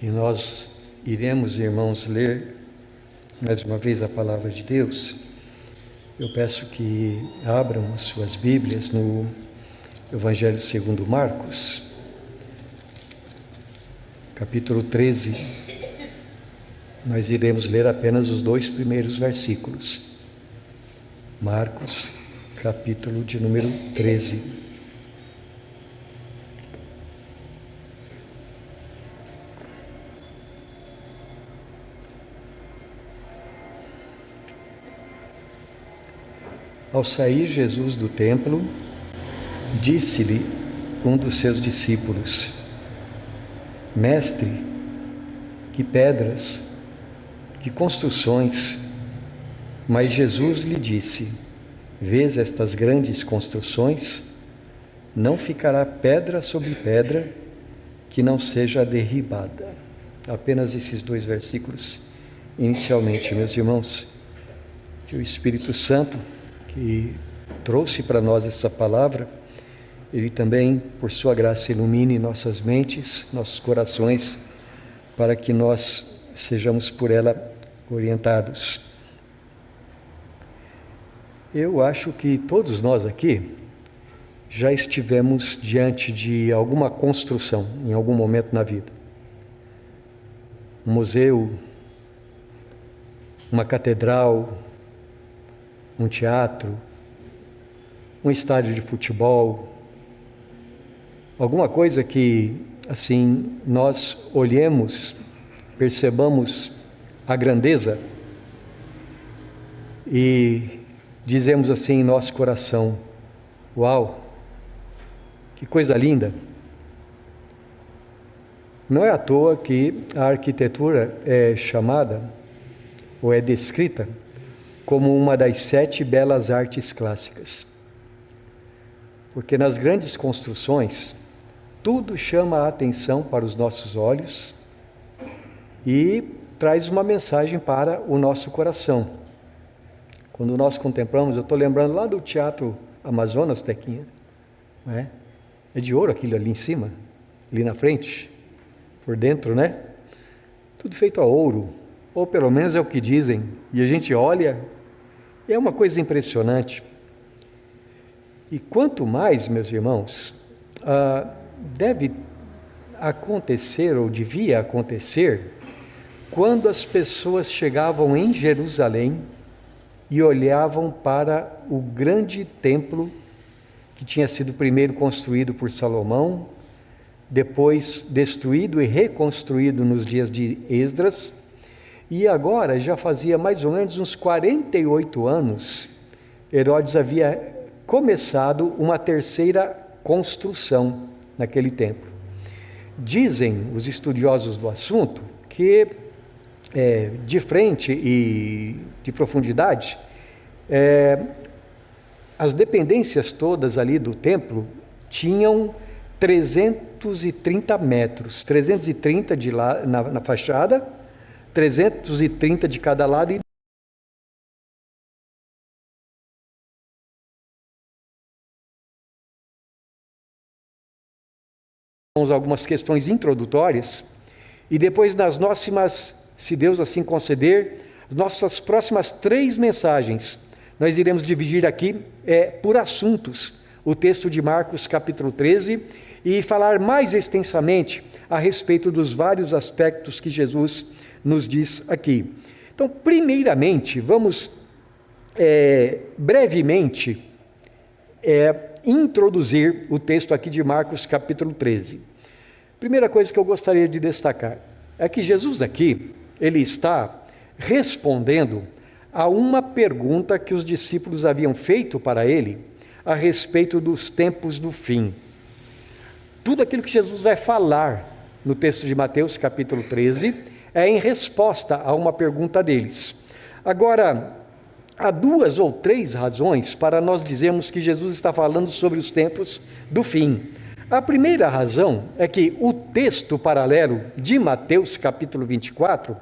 E nós iremos, irmãos, ler mais uma vez a palavra de Deus. Eu peço que abram as suas Bíblias no Evangelho segundo Marcos, capítulo 13. Nós iremos ler apenas os 2 primeiros versículos. Marcos, capítulo de número 13. Ao sair Jesus do templo, disse-lhe um dos seus discípulos: Mestre, que pedras, que construções! Mas Jesus lhe disse: Vês estas grandes construções? Não ficará pedra sobre pedra que não seja derribada. Apenas esses 2 versículos inicialmente, meus irmãos. Que o Espírito Santo, que trouxe para nós essa palavra, Ele também, por sua graça, ilumine nossas mentes, nossos corações, para que nós sejamos por ela orientados. Eu acho que todos nós aqui já estivemos diante de alguma construção, em algum momento na vida. Um museu, uma catedral, um teatro, um estádio de futebol, alguma coisa que, assim, nós olhemos, percebamos a grandeza e dizemos assim em nosso coração: uau, que coisa linda! Não é à toa que a arquitetura é chamada, ou é descrita, como uma das 7 belas artes clássicas. Porque nas grandes construções, tudo chama a atenção para os nossos olhos e traz uma mensagem para o nosso coração. Quando nós contemplamos, eu estou lembrando lá do Teatro Amazonas, Tequinha, não é? É de ouro aquilo ali em cima, ali na frente, por dentro, né? Tudo feito a ouro, ou pelo menos é o que dizem, e a gente olha. É uma coisa impressionante. E quanto mais, meus irmãos, deve acontecer, ou devia acontecer, quando as pessoas chegavam em Jerusalém e olhavam para o grande templo que tinha sido primeiro construído por Salomão, depois destruído e reconstruído nos dias de Esdras. E agora, já fazia mais ou menos uns 48 anos, Herodes havia começado uma 3ª construção naquele templo. Dizem os estudiosos do assunto que, de frente e de profundidade, as dependências todas ali do templo tinham 330 metros, 330 de lá, na fachada, 330 de cada lado e algumas questões introdutórias, e depois nas nossas, se Deus assim conceder, as nossas próximas 3 mensagens, nós iremos dividir aqui por assuntos o texto de Marcos capítulo 13 e falar mais extensamente a respeito dos vários aspectos que Jesus nos diz aqui. Então, primeiramente, vamos brevemente introduzir o texto aqui de Marcos capítulo 13. Primeira coisa que eu gostaria de destacar é que Jesus aqui, ele está respondendo a uma pergunta que os discípulos haviam feito para ele a respeito dos tempos do fim. Tudo aquilo que Jesus vai falar no texto de Mateus capítulo 13 é em resposta a uma pergunta deles. Agora, há 2 ou 3 razões para nós dizermos que Jesus está falando sobre os tempos do fim. A primeira razão é que o texto paralelo de Mateus capítulo 24,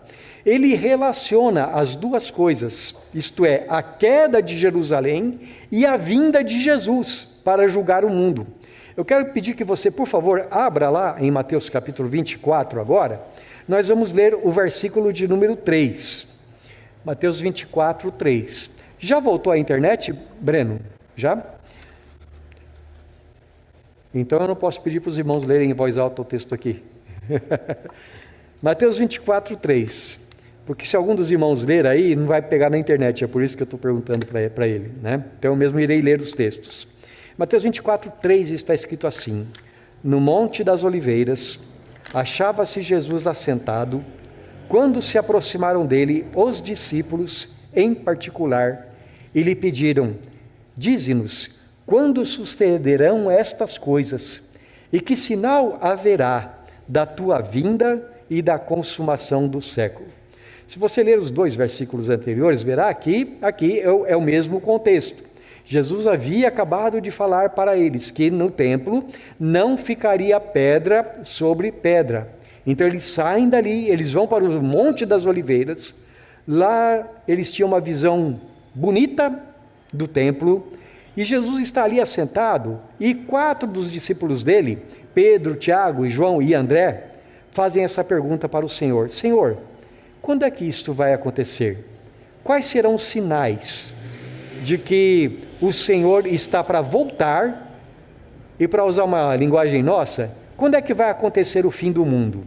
ele relaciona as 2 coisas, isto é, a queda de Jerusalém e a vinda de Jesus para julgar o mundo. Eu quero pedir que você, por favor, abra lá em Mateus capítulo 24 agora, nós vamos ler o versículo de número 3. Mateus 24, 3. Já voltou à internet, Breno? Já? Então eu não posso pedir para os irmãos lerem em voz alta o texto aqui. Mateus 24, 3. Porque se algum dos irmãos ler aí, não vai pegar na internet, é por isso que eu estou perguntando para ele, né? Então eu mesmo irei ler os textos. Mateus 24, 3 está escrito assim: no Monte das Oliveiras, achava-se Jesus assentado, quando se aproximaram dele os discípulos, em particular, e lhe pediram: dize-nos, quando sucederão estas coisas? E que sinal haverá da tua vinda e da consumação do século? Se você ler os 2 versículos anteriores, verá que aqui é o mesmo contexto. Jesus havia acabado de falar para eles que no templo não ficaria pedra sobre pedra. Então eles saem dali, eles vão para o Monte das Oliveiras. Lá eles tinham uma visão bonita do templo, e Jesus está ali assentado, e 4 dos discípulos dele, Pedro, Tiago, João e André, fazem essa pergunta para o Senhor: Senhor, quando é que isto vai acontecer? Quais serão os sinais de que o Senhor está para voltar? E para usar uma linguagem nossa, quando é que vai acontecer o fim do mundo?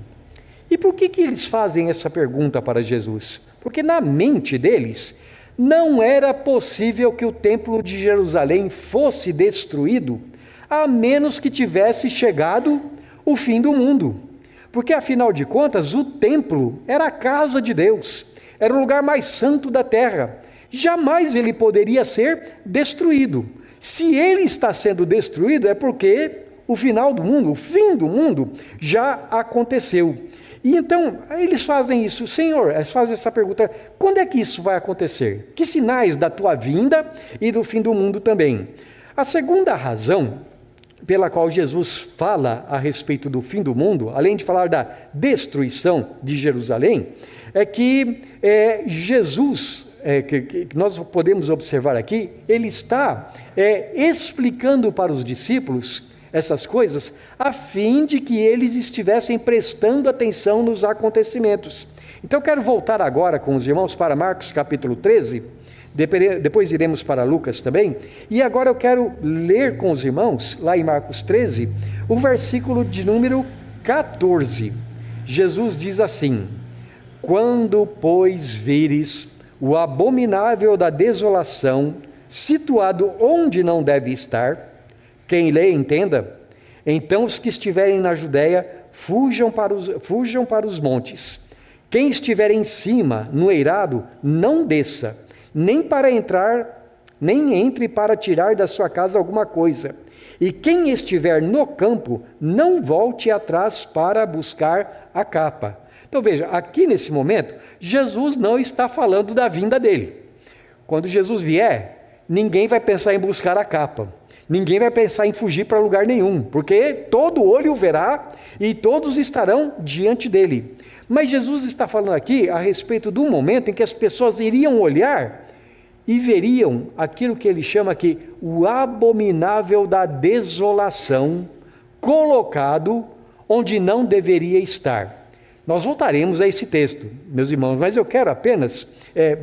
E por que eles fazem essa pergunta para Jesus? Porque na mente deles, não era possível que o templo de Jerusalém fosse destruído, a menos que tivesse chegado o fim do mundo. Porque, afinal de contas, o templo era a casa de Deus, era o lugar mais santo da terra. Jamais ele poderia ser destruído. Se ele está sendo destruído, é porque o final do mundo, o fim do mundo, já aconteceu. E então, eles fazem isso: Senhor, eles fazem essa pergunta: quando é que isso vai acontecer? Que sinais da tua vinda e do fim do mundo também? A segunda razão pela qual Jesus fala a respeito do fim do mundo, além de falar da destruição de Jerusalém, é que Jesus, que nós podemos observar aqui, ele está explicando para os discípulos essas coisas, a fim de que eles estivessem prestando atenção nos acontecimentos. Então eu quero voltar agora com os irmãos para Marcos capítulo 13, depois iremos para Lucas também, e agora eu quero ler com os irmãos, lá em Marcos 13, o versículo de número 14. Jesus diz assim: quando, pois, vires o abominável da desolação, situado onde não deve estar, quem lê, entenda. Então os que estiverem na Judéia, fujam para os montes. Quem estiver em cima, no eirado, não desça, nem entre para tirar da sua casa alguma coisa. E quem estiver no campo, não volte atrás para buscar a capa. Então veja, aqui nesse momento, Jesus não está falando da vinda dele. Quando Jesus vier, ninguém vai pensar em buscar a capa. Ninguém vai pensar em fugir para lugar nenhum, porque todo olho o verá e todos estarão diante dele. Mas Jesus está falando aqui a respeito do momento em que as pessoas iriam olhar e veriam aquilo que ele chama aqui o abominável da desolação, colocado onde não deveria estar. Nós voltaremos a esse texto, meus irmãos, mas eu quero apenas,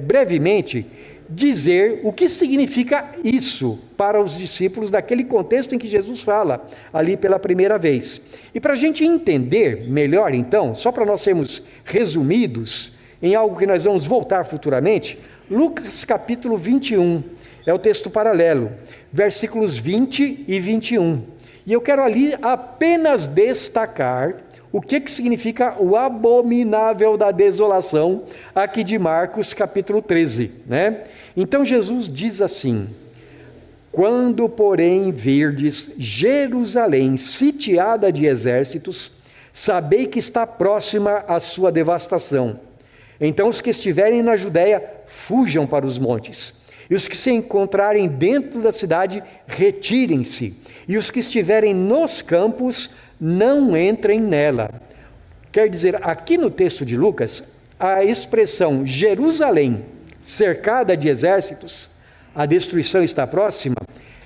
brevemente, dizer o que significa isso para os discípulos daquele contexto em que Jesus fala ali pela primeira vez. E para a gente entender melhor então, só para nós sermos resumidos em algo que nós vamos voltar futuramente, Lucas capítulo 21, é o texto paralelo, versículos 20 e 21. E eu quero ali apenas destacar o que significa o abominável da desolação, aqui de Marcos capítulo 13, né? Então Jesus diz assim: quando, porém, virdes Jerusalém sitiada de exércitos, sabei que está próxima a sua devastação. Então os que estiverem na Judéia, fujam para os montes. E os que se encontrarem dentro da cidade, retirem-se. E os que estiverem nos campos, não entrem nela. Quer dizer, aqui no texto de Lucas, a expressão Jerusalém cercada de exércitos, a destruição está próxima,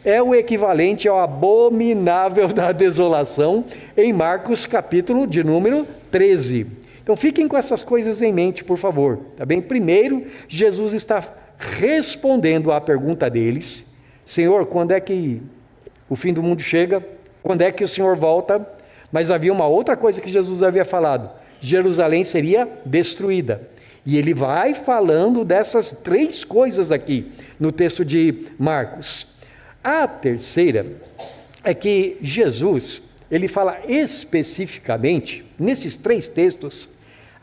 é o equivalente ao abominável da desolação em Marcos capítulo de número 13. Então fiquem com essas coisas em mente, por favor, tá bem? Primeiro, Jesus está respondendo à pergunta deles: Senhor, quando é que o fim do mundo chega? Quando é que o Senhor volta? Mas havia uma outra coisa que Jesus havia falado: Jerusalém seria destruída. E ele vai falando dessas 3 coisas aqui no texto de Marcos. A terceira é que Jesus, ele fala especificamente, nesses 3 textos,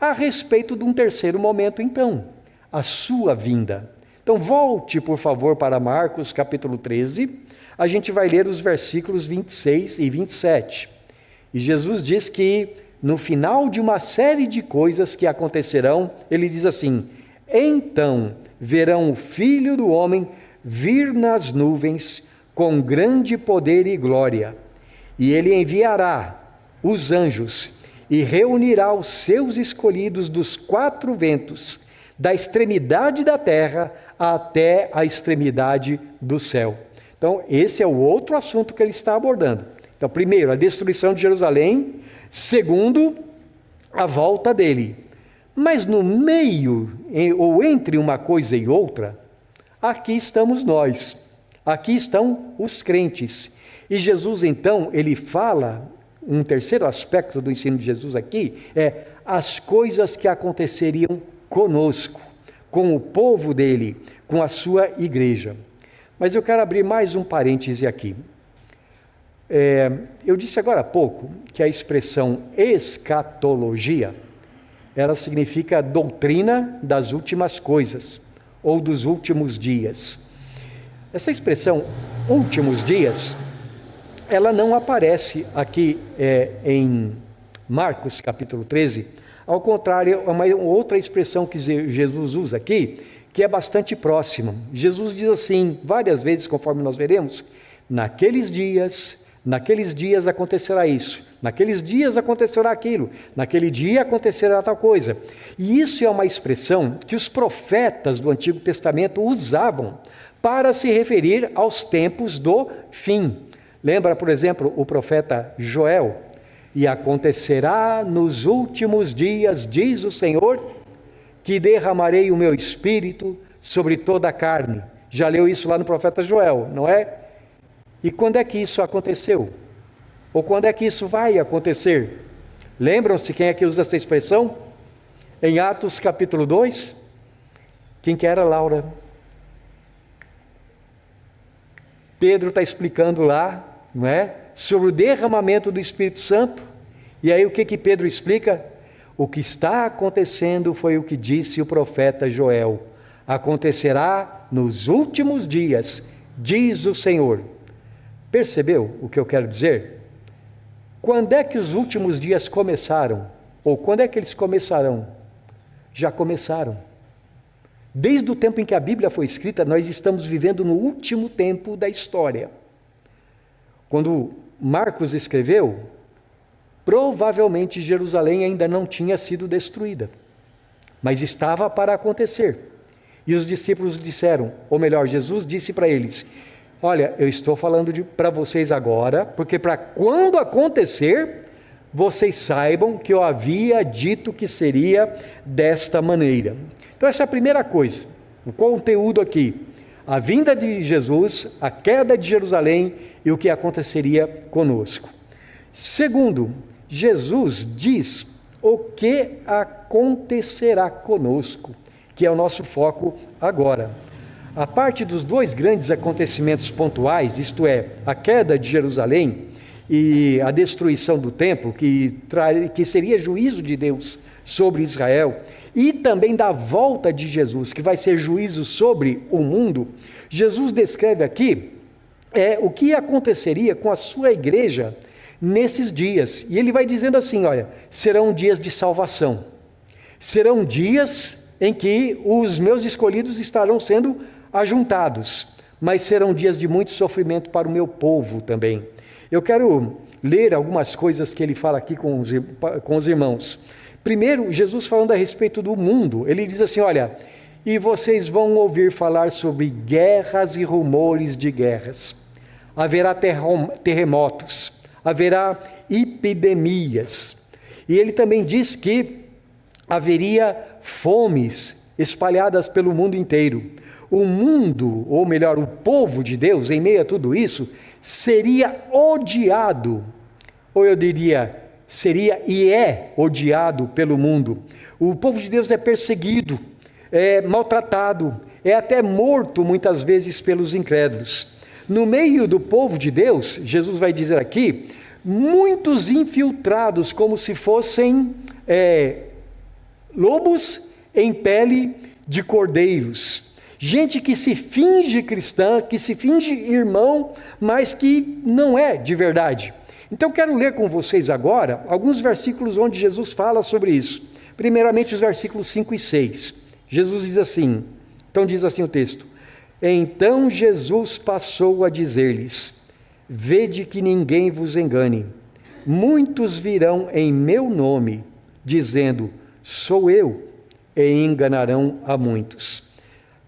a respeito de um terceiro momento, então, a sua vinda. Então volte, por favor, para Marcos capítulo 13, a gente vai ler os versículos 26 e 27. E Jesus diz que no final de uma série de coisas que acontecerão, ele diz assim: então verão o Filho do Homem vir nas nuvens com grande poder e glória, e ele enviará os anjos e reunirá os seus escolhidos dos 4 ventos, da extremidade da terra até a extremidade do céu. Então, esse é o outro assunto que ele está abordando. Então, primeiro, a destruição de Jerusalém. Segundo, a volta dele. Mas no meio, ou entre uma coisa e outra, aqui estamos nós. Aqui estão os crentes. E Jesus, então, ele fala, um terceiro aspecto do ensino de Jesus aqui, é as coisas que aconteceriam conosco, com o povo dele, com a sua igreja. Mas eu quero abrir mais um parêntese aqui. Eu disse agora há pouco que a expressão escatologia, ela significa doutrina das últimas coisas, ou dos últimos dias. Essa expressão, últimos dias, ela não aparece aqui em Marcos capítulo 13, ao contrário, é uma outra expressão que Jesus usa aqui, que é bastante próxima. Jesus diz assim, várias vezes, conforme nós veremos: naqueles dias acontecerá isso, naqueles dias acontecerá aquilo, naquele dia acontecerá tal coisa. E isso é uma expressão que os profetas do Antigo Testamento usavam para se referir aos tempos do fim. Lembra, por exemplo, o profeta Joel? E acontecerá nos últimos dias, diz o Senhor, que derramarei o meu espírito sobre toda a carne. Já leu isso lá no profeta Joel, não é? E quando é que isso aconteceu? Ou quando é que isso vai acontecer? Lembram-se quem é que usa essa expressão? Em Atos capítulo 2? Quem que era, Laura? Pedro está explicando lá, não é? Sobre o derramamento do Espírito Santo. E aí o que Pedro explica? O que está acontecendo foi o que disse o profeta Joel: acontecerá nos últimos dias, diz o Senhor. Percebeu o que eu quero dizer? Quando é que os últimos dias começaram? Ou quando é que eles começarão? Já começaram. Desde o tempo em que a Bíblia foi escrita, nós estamos vivendo no último tempo da história. Quando Marcos escreveu, provavelmente Jerusalém ainda não tinha sido destruída, mas estava para acontecer. E os discípulos disseram, ou melhor, Jesus disse para eles: olha, eu estou falando para vocês agora, porque para quando acontecer, vocês saibam que eu havia dito que seria desta maneira. Então essa é a primeira coisa, o conteúdo aqui: a vinda de Jesus, a queda de Jerusalém e o que aconteceria conosco. Segundo, Jesus diz o que acontecerá conosco, que é o nosso foco agora. A parte dos 2 grandes acontecimentos pontuais, isto é, a queda de Jerusalém e a destruição do templo, que seria juízo de Deus sobre Israel, e também da volta de Jesus, que vai ser juízo sobre o mundo, Jesus descreve aqui o que aconteceria com a sua igreja nesses dias. E ele vai dizendo assim, olha, serão dias de salvação, serão dias em que os meus escolhidos estarão sendo ajuntados, mas serão dias de muito sofrimento para o meu povo também. Eu quero ler algumas coisas que ele fala aqui com os irmãos. Primeiro, Jesus falando a respeito do mundo, ele diz assim, olha, e vocês vão ouvir falar sobre guerras e rumores de guerras. Haverá terremotos, haverá epidemias. E ele também diz que haveria fomes espalhadas pelo mundo inteiro. O mundo, ou melhor, o povo de Deus, em meio a tudo isso, seria odiado, ou eu diria, seria e é odiado pelo mundo. O povo de Deus é perseguido, é maltratado, é até morto muitas vezes pelos incrédulos. No meio do povo de Deus, Jesus vai dizer aqui, muitos infiltrados como se fossem lobos em pele de cordeiros. Gente que se finge cristã, que se finge irmão, mas que não é de verdade. Então quero ler com vocês agora alguns versículos onde Jesus fala sobre isso. Primeiramente os versículos 5 e 6. Jesus diz assim, então diz assim o texto: Então Jesus passou a dizer-lhes: Vede que ninguém vos engane. Muitos virão em meu nome, dizendo, sou eu, e enganarão a muitos.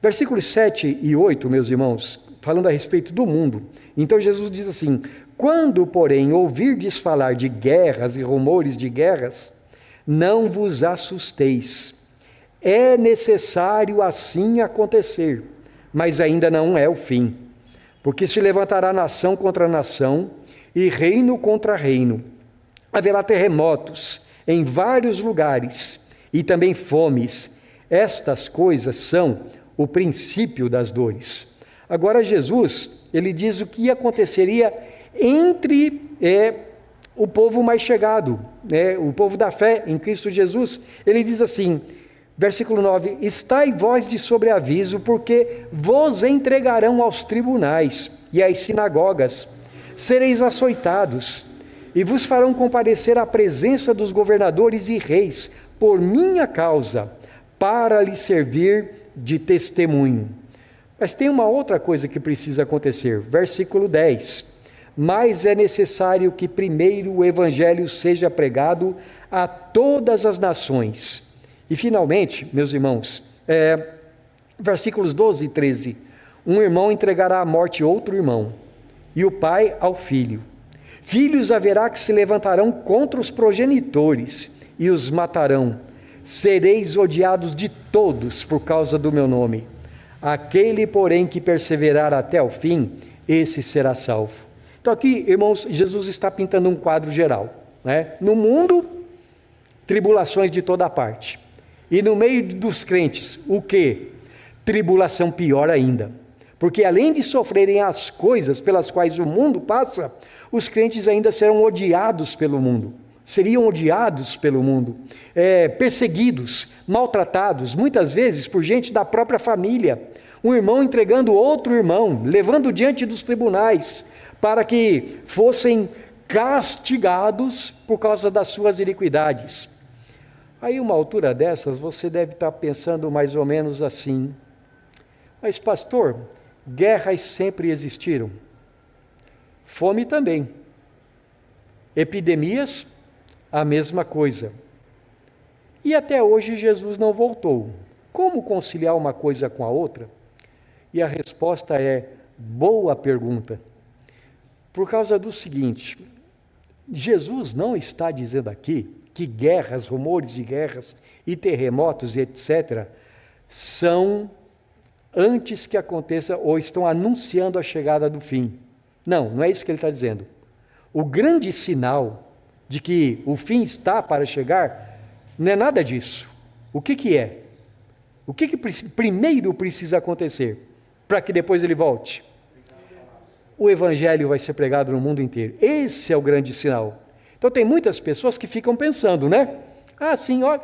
Versículos 7 e 8, meus irmãos, falando a respeito do mundo. Então Jesus diz assim: Quando, porém, ouvirdes falar de guerras e rumores de guerras, não vos assusteis. É necessário assim acontecer, mas ainda não é o fim. Porque se levantará nação contra nação e reino contra reino. Haverá terremotos em vários lugares e também fomes. Estas coisas são o princípio das dores. Agora Jesus, ele diz o que aconteceria entre o povo mais chegado, o povo da fé em Cristo Jesus. Ele diz assim, versículo 9, estai vós de sobreaviso, porque vos entregarão aos tribunais e às sinagogas, sereis açoitados, e vos farão comparecer à presença dos governadores e reis, por minha causa, para lhes servir de testemunho. Mas tem uma outra coisa que precisa acontecer, versículo 10, mas é necessário que primeiro o evangelho seja pregado a todas as nações. E finalmente, meus irmãos, versículos 12 e 13, um irmão entregará à morte outro irmão, e o pai ao filho. Filhos haverá que se levantarão contra os progenitores, e os matarão. Sereis odiados de todos por causa do meu nome. Aquele, porém, que perseverar até o fim, esse será salvo. Então aqui, irmãos, Jesus está pintando um quadro geral, né? No mundo, tribulações de toda parte. E no meio dos crentes, o quê? Tribulação pior ainda. Porque além de sofrerem as coisas pelas quais o mundo passa, os crentes ainda serão odiados pelo mundo. Seriam odiados pelo mundo, perseguidos, maltratados, muitas vezes por gente da própria família. Um irmão entregando outro irmão, levando diante dos tribunais, para que fossem castigados por causa das suas iniquidades. Aí, uma altura dessas, você deve estar pensando mais ou menos assim, mas pastor, guerras sempre existiram, fome também, epidemias, a mesma coisa. E até hoje Jesus não voltou. Como conciliar uma coisa com a outra? E a resposta é, boa pergunta. Por causa do seguinte, Jesus não está dizendo aqui que guerras, rumores de guerras e terremotos e etc. são antes que aconteça ou estão anunciando a chegada do fim. Não, não é isso que ele está dizendo. O grande sinal de que o fim está para chegar, não é nada disso. O que é? O que primeiro precisa acontecer para que depois ele volte? O evangelho vai ser pregado no mundo inteiro. Esse é o grande sinal. Então tem muitas pessoas que ficam pensando, né? Ah, sim, olha.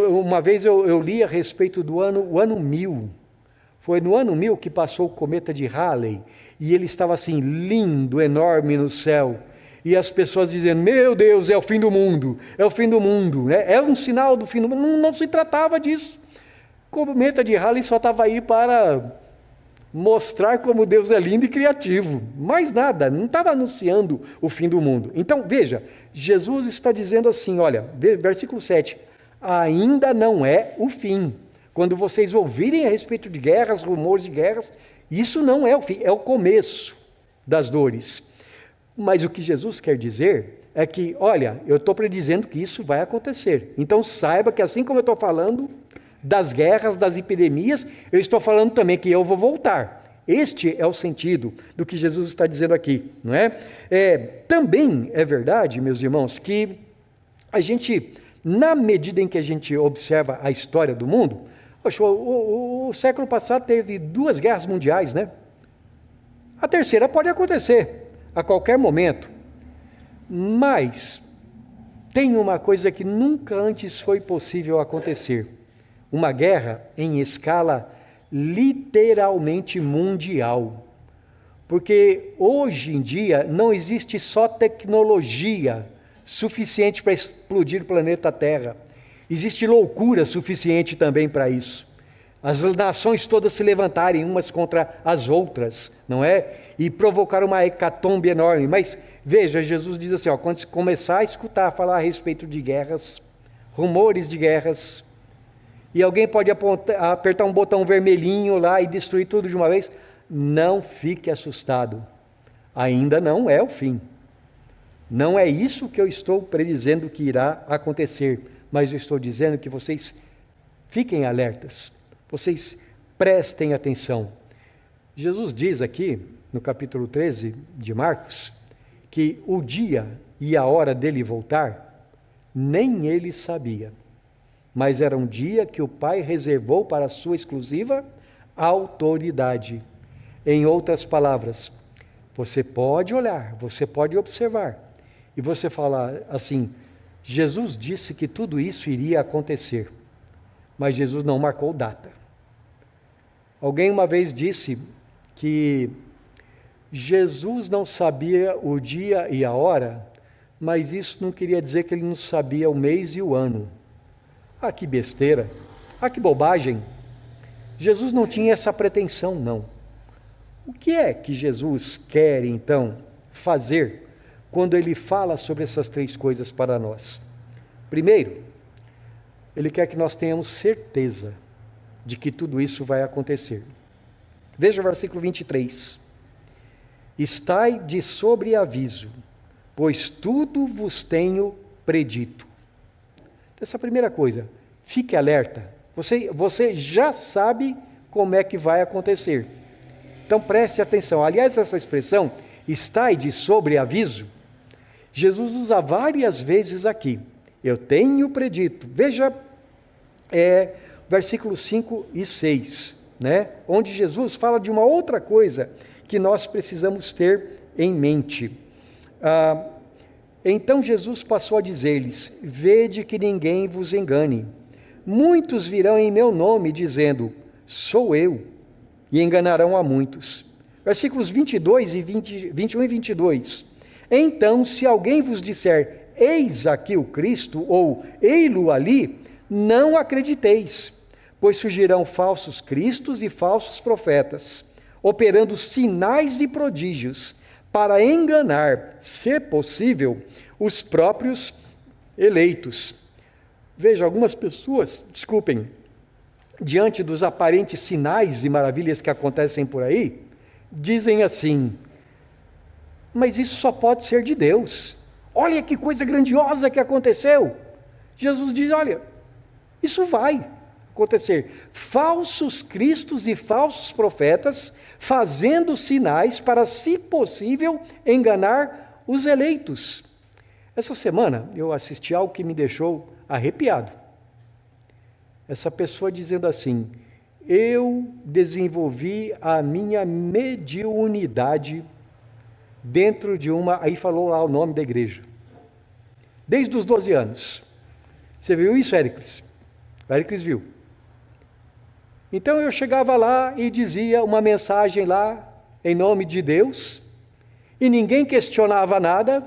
Uma vez eu li a respeito do ano 1000. Foi no ano 1000 que passou o cometa de Halley, e ele estava assim, lindo, enorme no céu. E as pessoas dizendo, meu Deus, é o fim do mundo, né? É um sinal do fim do mundo. Não se tratava disso. O cometa de Halley só estava aí para mostrar como Deus é lindo e criativo. Mais nada, não estava anunciando o fim do mundo. Então, veja, Jesus está dizendo assim, olha, versículo 7, ainda não é o fim. Quando vocês ouvirem a respeito de guerras, rumores de guerras, isso não é o fim, é o começo das dores. Mas o que Jesus quer dizer é que, olha, eu estou predizendo que isso vai acontecer. Então saiba que assim como eu estou falando das guerras, das epidemias, eu estou falando também que eu vou voltar. Este é o sentido do que Jesus está dizendo aqui, não é? Também é verdade, meus irmãos, que a gente, na medida em que a gente observa a história do mundo, poxa, o século passado teve 2 guerras mundiais, né? A terceira pode acontecer a qualquer momento, mas tem uma coisa que nunca antes foi possível acontecer: uma guerra em escala literalmente mundial. Porque hoje em dia não existe só tecnologia suficiente para explodir o planeta Terra. Existe loucura suficiente também para isso. As nações todas se levantarem umas contra as outras, não é? E provocar uma hecatombe enorme. Mas veja, Jesus diz assim, quando se começar a escutar falar a respeito de guerras, rumores de guerras, e alguém pode apertar um botão vermelhinho lá e destruir tudo de uma vez, não fique assustado. Ainda não é o fim. Não é isso que eu estou predizendo que irá acontecer, mas eu estou dizendo que vocês fiquem alertas, vocês prestem atenção. Jesus diz aqui, no capítulo 13 de Marcos, que o dia e a hora dele voltar, nem ele sabia. Mas era um dia que o Pai reservou para a sua exclusiva autoridade. Em outras palavras, você pode olhar, você pode observar, e você falar assim, Jesus disse que tudo isso iria acontecer, mas Jesus não marcou data. Alguém uma vez disse que Jesus não sabia o dia e a hora, mas isso não queria dizer que ele não sabia o mês e o ano. Ah, que besteira, ah, que bobagem. Jesus não tinha essa pretensão, não. O que é que Jesus quer, então, fazer quando ele fala sobre essas 3 coisas para nós? Primeiro, ele quer que nós tenhamos certeza de que tudo isso vai acontecer. Veja o versículo 23. Estai de sobreaviso, pois tudo vos tenho predito. Essa primeira coisa, fique alerta. Você já sabe como é que vai acontecer. Então preste atenção. Aliás, essa expressão, estai de sobreaviso, Jesus usa várias vezes aqui. Eu tenho predito. Veja, versículos 5 e 6, né? Onde Jesus fala de uma outra coisa que nós precisamos ter em mente. Então Jesus passou a dizer-lhes, vede que ninguém vos engane. Muitos virão em meu nome, dizendo, sou eu, e enganarão a muitos. Versículos 22 e 21 e 22. Então, se alguém vos disser, eis aqui o Cristo, ou ei-lo ali, não acrediteis, pois surgirão falsos cristos e falsos profetas, operando sinais e prodígios, para enganar, se possível, os próprios eleitos. Veja, algumas pessoas, desculpem, diante dos aparentes sinais e maravilhas que acontecem por aí, dizem assim, mas isso só pode ser de Deus. Olha que coisa grandiosa que aconteceu. Jesus diz, olha, isso vai acontecer. Falsos cristos e falsos profetas fazendo sinais para, se possível, enganar os eleitos. Essa semana eu assisti algo que me deixou arrepiado. Essa pessoa dizendo assim, eu desenvolvi a minha mediunidade dentro de uma, aí falou lá o nome da igreja, desde os 12 anos. Você viu isso, Éricles? O Éricles viu. Então eu chegava lá e dizia uma mensagem lá, em nome de Deus, e ninguém questionava nada,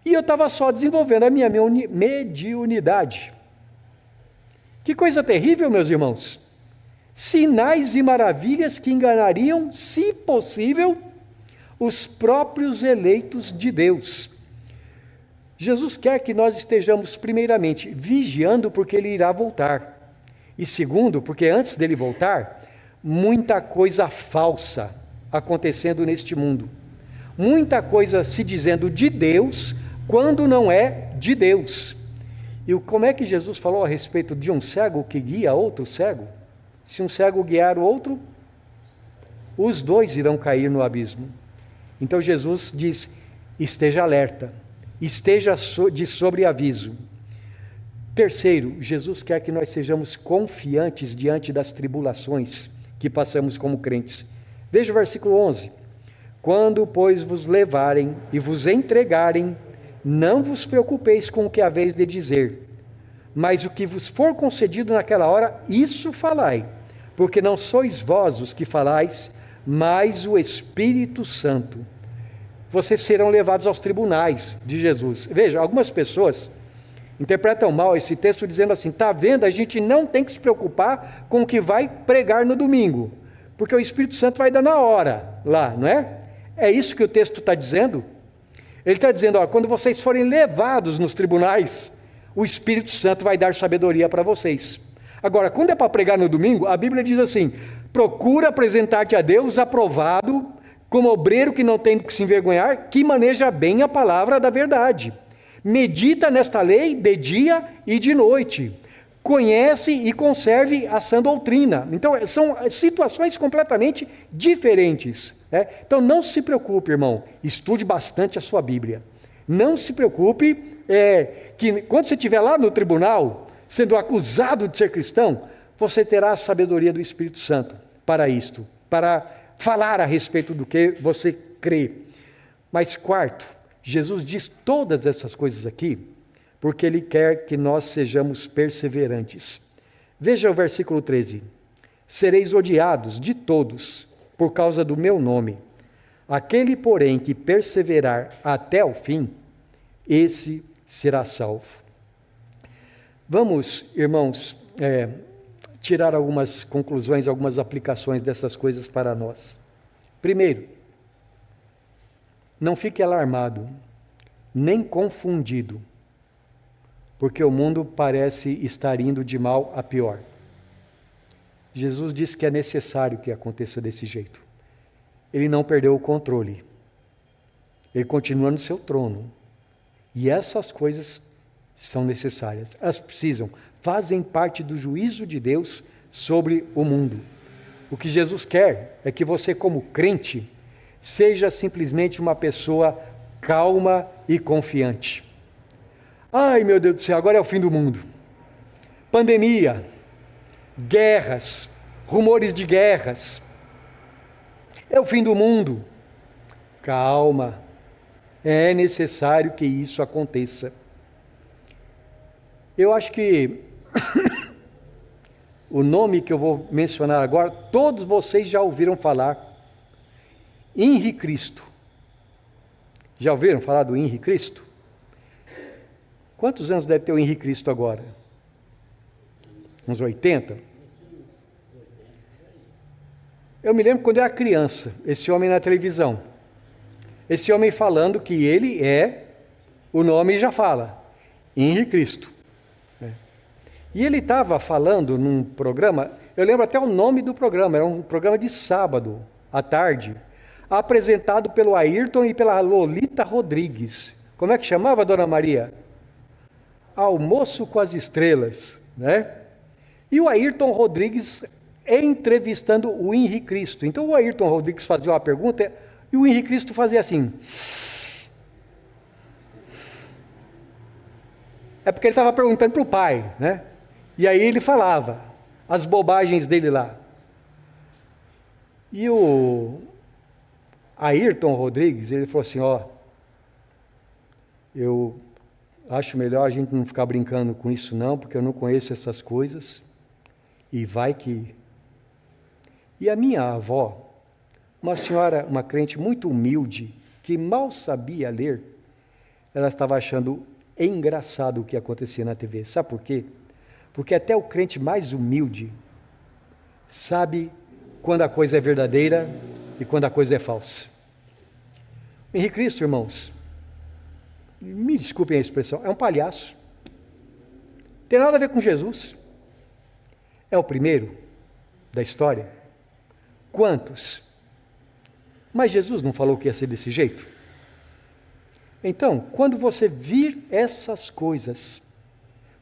e eu estava só desenvolvendo a minha mediunidade. Que coisa terrível, meus irmãos. Sinais e maravilhas que enganariam, se possível, os próprios eleitos de Deus. Jesus quer que nós estejamos, primeiramente, vigiando porque Ele irá voltar. E segundo, porque antes dele voltar, muita coisa falsa acontecendo neste mundo. Muita coisa se dizendo de Deus, quando não é de Deus. E como é que Jesus falou a respeito de um cego que guia outro cego? Se um cego guiar o outro, os dois irão cair no abismo. Então Jesus diz, esteja alerta, esteja de sobreaviso. Terceiro, Jesus quer que nós sejamos confiantes diante das tribulações que passamos como crentes. Veja o versículo 11. Quando, pois, vos levarem e vos entregarem, não vos preocupeis com o que haveis de dizer, mas o que vos for concedido naquela hora, isso falai, porque não sois vós os que falais, mas o Espírito Santo. Vocês serão levados aos tribunais de Jesus. Veja, algumas pessoas interpretam mal esse texto dizendo assim, está vendo, a gente não tem que se preocupar com o que vai pregar no domingo, porque o Espírito Santo vai dar na hora lá, não é? É isso que o texto está dizendo? Ele está dizendo, quando vocês forem levados nos tribunais, o Espírito Santo vai dar sabedoria para vocês. Agora, quando é para pregar no domingo, a Bíblia diz assim, procura apresentar-te a Deus aprovado, como obreiro que não tem do que se envergonhar, que maneja bem a palavra da verdade. Medita nesta lei de dia e de noite. Conhece e conserve a sã doutrina. Então, são situações completamente diferentes. Então, não se preocupe, irmão. Estude bastante a sua Bíblia. Não se preocupe que quando você estiver lá no tribunal, sendo acusado de ser cristão, você terá a sabedoria do Espírito Santo para isto, para falar a respeito do que você crê. Mas quarto, Jesus diz todas essas coisas aqui, porque Ele quer que nós sejamos perseverantes. Veja o versículo 13. Sereis odiados de todos, por causa do meu nome. Aquele, porém, que perseverar até o fim, esse será salvo. Vamos, irmãos, tirar algumas conclusões, algumas aplicações dessas coisas para nós. Primeiro, não fique alarmado, nem confundido, porque o mundo parece estar indo de mal a pior. Jesus disse que é necessário que aconteça desse jeito. Ele não perdeu o controle. Ele continua no seu trono. E essas coisas são necessárias. Elas fazem parte do juízo de Deus sobre o mundo. O que Jesus quer é que você, como crente, seja simplesmente uma pessoa calma e confiante. Ai, meu Deus do céu, agora é o fim do mundo. Pandemia, guerras, rumores de guerras. É o fim do mundo. Calma, é necessário que isso aconteça. Eu acho que o nome que eu vou mencionar agora, todos vocês já ouviram falar. Henri Cristo. Já ouviram falar do Henri Cristo? Quantos anos deve ter o Henri Cristo agora? Uns 80? Eu me lembro quando eu era criança, esse homem na televisão. Esse homem falando que ele o nome já fala, Henri Cristo. E ele estava falando num programa, eu lembro até o nome do programa, era um programa de sábado, à tarde, apresentado pelo Ayrton e pela Lolita Rodrigues. Como é que chamava, Dona Maria? Almoço com as Estrelas, né? E o Ayrton Rodrigues entrevistando o Henri Cristo. Então o Ayrton Rodrigues fazia uma pergunta e o Henri Cristo fazia assim. É porque ele estava perguntando para o pai, né? E aí ele falava as bobagens dele lá. E o Ayrton Rodrigues, ele falou assim, eu acho melhor a gente não ficar brincando com isso não, porque eu não conheço essas coisas, e vai que... E a minha avó, uma senhora, uma crente muito humilde, que mal sabia ler, ela estava achando engraçado o que acontecia na TV. Sabe por quê? Porque até o crente mais humilde sabe quando a coisa é verdadeira e quando a coisa é falsa. Henri Cristo, irmãos, me desculpem a expressão, é um palhaço. Tem nada a ver com Jesus. É o primeiro da história. Quantos? Mas Jesus não falou que ia ser desse jeito? Então, quando você vir essas coisas,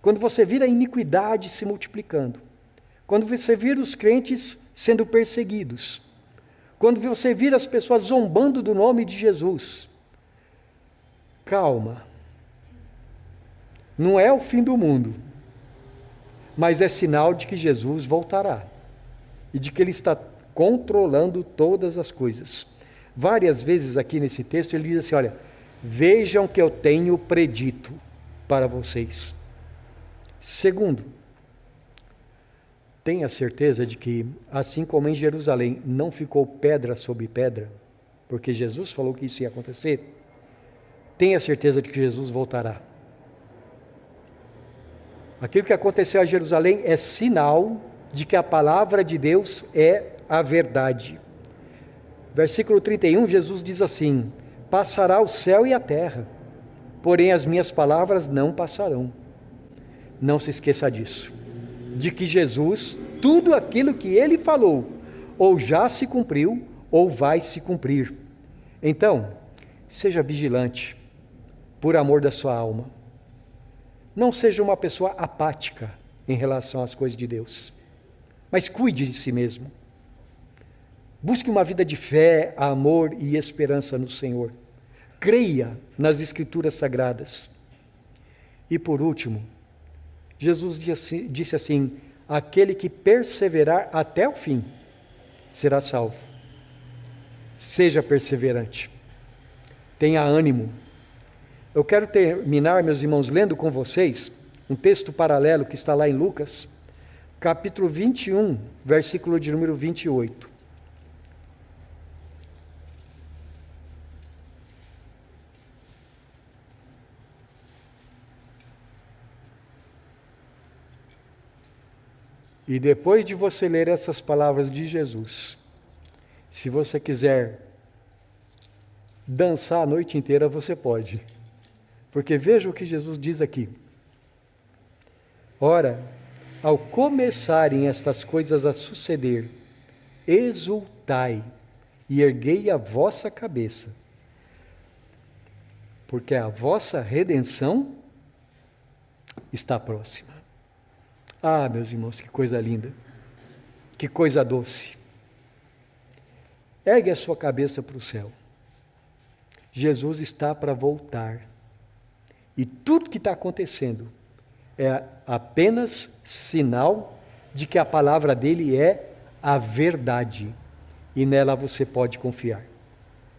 quando você vir a iniquidade se multiplicando, quando você vir os crentes sendo perseguidos, quando você vir as pessoas zombando do nome de Jesus, calma. Não é o fim do mundo, mas é sinal de que Jesus voltará e de que Ele está controlando todas as coisas. Várias vezes aqui nesse texto ele diz assim, olha, vejam que eu tenho predito para vocês. Segundo, tenha certeza de que, assim como em Jerusalém não ficou pedra sobre pedra, porque Jesus falou que isso ia acontecer, tenha certeza de que Jesus voltará. Aquilo que aconteceu a Jerusalém é sinal de que a palavra de Deus é a verdade. Versículo 31, Jesus diz assim, passará o céu e a terra, porém as minhas palavras não passarão. Não se esqueça disso, de que Jesus, tudo aquilo que Ele falou, ou já se cumpriu, ou vai se cumprir. Então, seja vigilante, por amor da sua alma. Não seja uma pessoa apática em relação às coisas de Deus, mas cuide de si mesmo. Busque uma vida de fé, amor e esperança no Senhor. Creia nas Escrituras Sagradas. E por último, Jesus disse assim, aquele que perseverar até o fim, será salvo. Seja perseverante. Tenha ânimo. Eu quero terminar, meus irmãos, lendo com vocês um texto paralelo que está lá em Lucas, capítulo 21, versículo de número 28. E depois de você ler essas palavras de Jesus, se você quiser dançar a noite inteira, você pode. Porque veja o que Jesus diz aqui. Ora, ao começarem estas coisas a suceder, exultai e erguei a vossa cabeça, porque a vossa redenção está próxima. Ah, meus irmãos, que coisa linda, que coisa doce. Ergue a sua cabeça para o céu. Jesus está para voltar. E tudo que está acontecendo é apenas sinal de que a palavra dele é a verdade. E nela você pode confiar.